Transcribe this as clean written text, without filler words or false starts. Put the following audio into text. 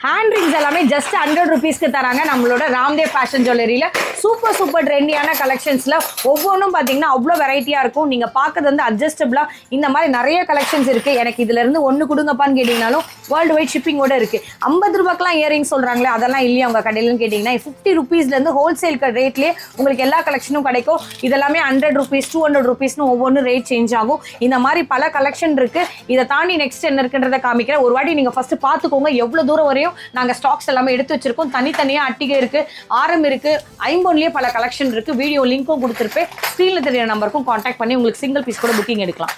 Hand rings எல்லாமே just 100 ருபீஸ்க்கு தராங்க நம்மளோட ராம்தேவ் ஃபேஷன் ஜுவல்லரியில. சூப்பர் ட்ரெண்டியான கலெக்ஷன்ஸ்ல ஒவ்வொன்றும் பார்த்தீங்கன்னா அவ்வளோ வெரைட்டியாக இருக்கும். நீங்கள் பார்க்கறது வந்து அட்ஜஸ்டபிளாக இந்த மாதிரி நிறைய கலெக்ஷன்ஸ் இருக்குது. எனக்கு இதிலிருந்து ஒன்று கொடுங்கப்பான்னு கேட்டிங்கனாலும் வேர்ல்டு வைட் ஷிப்பிங்கோட இருக்குது. 50 ரூபாய்க்குலாம் இயரிங்ஸ் சொல்கிறாங்களே அதெல்லாம் இல்லையா உங்கள் கடையிலன்னு கேட்டிங்கன்னா 50 ருபீஸ்லேருந்து ஹோல்சேல் ரேட்லேயே உங்களுக்கு எல்லா கலெக்ஷனும் கிடைக்கும். இதெல்லாமே 100 ருபீஸ் 200 ருபீஸ்னு ஒவ்வொன்றும் ரேட் சேஞ்ச் ஆகும். இந்த மாதிரி பல கலெக்ஷன் இருக்குது. இதை தாண்டி நெக்ஸ்ட் என்ன இருக்குன்றதை காமிக்கிறேன். ஒரு வாட்டி நீங்கள் ஃபஸ்ட்டு பார்த்துக்கோங்க எவ்வளோ தூரம் வரையும் நாங்கள் ஸ்டாக்ஸ் எல்லாமே எடுத்து வச்சிருக்கோம். தனித்தனியாக அட்டிகை இருக்குது, ஆரம் இருக்குது, ஐம்பொன்லேயே பல கலெக்ஷன் இருக்குது. வீடியோ லிங்க்கும் கொடுத்துருப்பேன். ஸ்க்ரீனில் தெரியிற நம்பருக்கும் காண்டாக்ட் பண்ணி உங்களுக்கு சிங்கிள் பீஸ் கூட புக்கிங் எடுக்கலாம்.